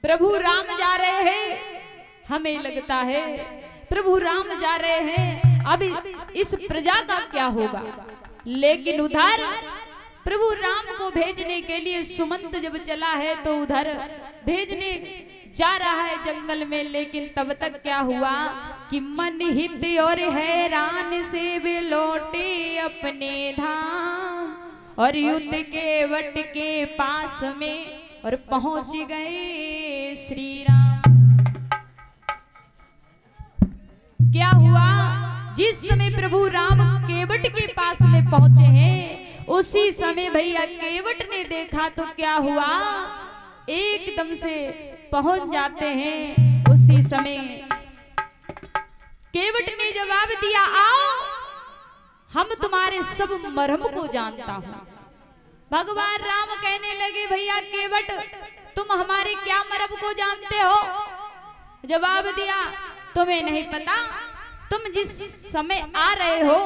प्रभु राम जा रहे हैं, हमें लगता है प्रभु राम जा रहे हैं, अब इस प्रजा का क्या होगा। लेकिन उधर प्रभु राम को भेजने के लिए सुमंत जब चला है तो उधर भेजने जा रहा है जंगल में। लेकिन तब तक क्या हुआ कि मन हित और हैरान से वे लौटे अपने धाम, और युद्ध के वट के पास में और पहुंच गए श्री राम। क्या हुआ, जिस समय प्रभु राम केवट के पास में पहुंचे हैं, उसी समय भैया केवट ने देखा तो क्या हुआ, एकदम से पहुंच जाते हैं। उसी समय केवट ने जवाब दिया, आओ हम तुम्हारे सब मर्म को जानता हूं। भगवान राम कहने लगे, भैया केवट तुम हमारे क्या मर्म को जानते हो। जवाब दिया, तुम्हें नहीं पता, तुम जिस समय आ रहे हो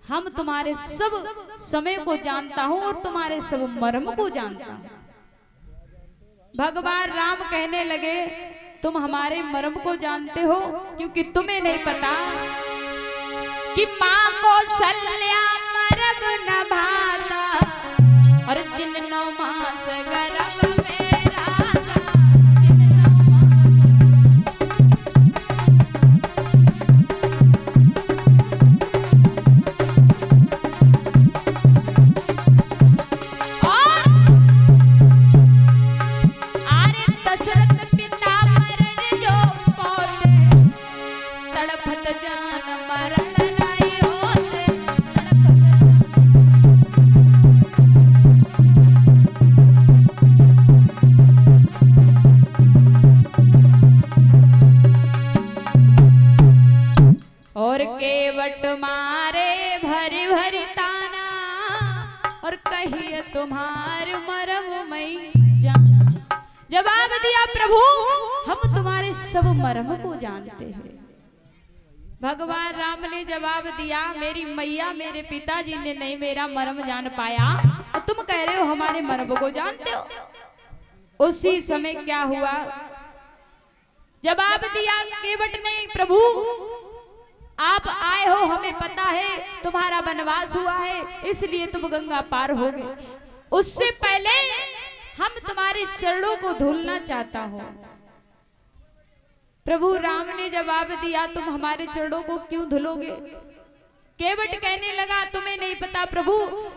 हम तुम्हारे सब समय को जानता हूं और तुम्हारे सब मर्म को जानता हूं। भगवान राम कहने लगे, तुम हमारे मर्म को जानते हो क्योंकि तुम्हें नहीं पता कि मां कौशल्या मर्म न भाता, और जिन 9 मास गर्भ में राता, मारे भरी भरी ताना, और कहिए तुम्हार मरम मैं जाना। जवाब दिया, प्रभु हम तुम्हारे सब मर्म को जानते हैं। भगवान राम ने जवाब दिया, मेरी मैया मेरे पिताजी ने नहीं मेरा मर्म जान पाया, और तुम कह रहे हो हमारे मर्म को जानते हो। उसी समय क्या हुआ, जवाब दिया केवट ने, प्रभु आप आए हो, हमें पता है तुम्हारा वनवास हुआ है, इसलिए तुम गंगा पार हो गए। उससे पहले हम तुम्हारे चरणों को धुलना चाहता हूं। प्रभु राम ने जवाब दिया, तुम हमारे चरणों को क्यों धुलोगे। केवट कहने लगा, तुम्हें नहीं पता प्रभु,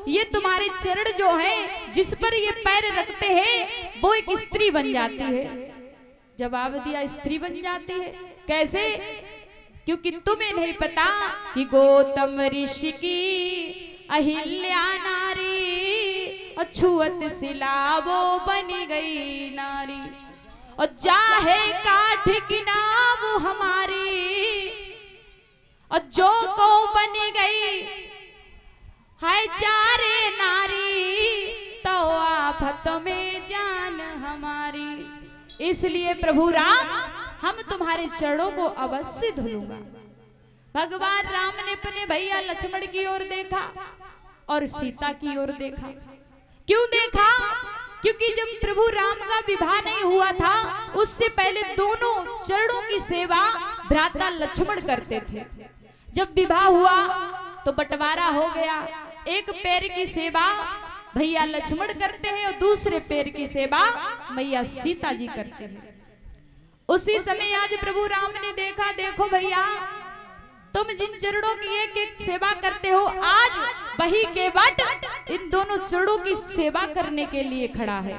ये तुम्हारे चरण जो हैं, जिस पर ये पैर रखते हैं वो एक स्त्री बन जाती है। जवाब दिया, स्त्री बन जाती है कैसे, क्योंकि तुम्हें नहीं पता कि गौतम ऋषि की अहिल्या नारी, अछुअत शिला वो बनी गई नारी, और चाहे काठ की नाव हमारी, और जो को बनी गई है चारे नारी, तो आफत में जान हमारी। इसलिए प्रभु राम हम तुम्हारे चरणों को अवश्य धुलूंगा। भगवान राम ने अपने भैया लक्ष्मण की ओर देखा और सीता की ओर देखा। क्यों देखा, क्योंकि जब प्रभु राम का विवाह नहीं हुआ था, उससे पहले दोनों चरणों की सेवा भ्राता लक्ष्मण करते थे। जब विवाह हुआ तो बंटवारा हो गया, एक पैर की सेवा भैया लक्ष्मण करते हैं और दूसरे पैर की सेवा मैया सीता जी करते हैं। उसी समय आज प्रभु राम ने देखा, देखो भैया तुम जिन चरणों की एक एक सेवा करते हो, आज वही केवट इन दोनों चरणों की सेवा करने के लिए खड़ा है।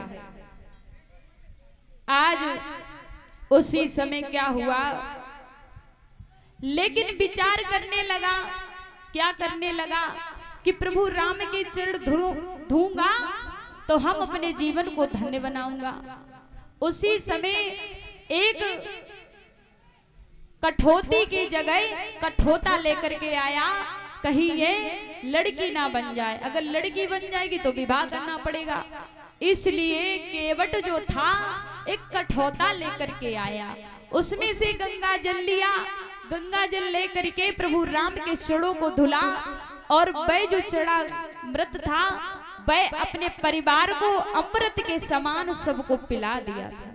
आज उसी समय क्या हुआ, लेकिन विचार करने लगा, क्या करने लगा कि प्रभु राम के चरण धोऊंगा तो हम अपने जीवन को धन्य बनाऊंगा। उसी समय एक कठौती की जगह कठौता लेकर के आया, कहीं ये लड़की ना बन जाए, अगर लड़की बन जाएगी तो विवाह करना पड़ेगा। इसलिए केवट जो था एक कठौता लेकर के आया, उसमें से गंगा जल लिया, गंगा जल लेकर के प्रभु राम के चरणों को धुला, और वह जो चढ़ा मृत था वह अपने परिवार को अमृत के समान सबको पिला दिया था।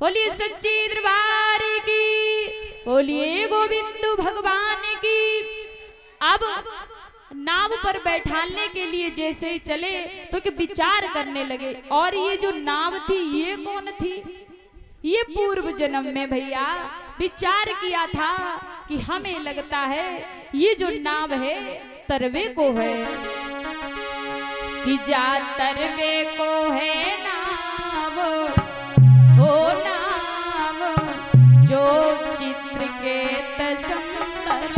बोलिए सच्ची दरबार की, बोलिए गोविंद भगवान की। अब नाव पर बैठाने के लिए जैसे ही चले तो कि विचार करने लगे, और ये जो नाव थी ये कौन थी? ये पूर्व जन्म में भैया विचार किया था कि हमें लगता है ये जो नाव है तरवे को है, कि जा तरवे को है नाव, हो नाव जो चित्र के तसंदर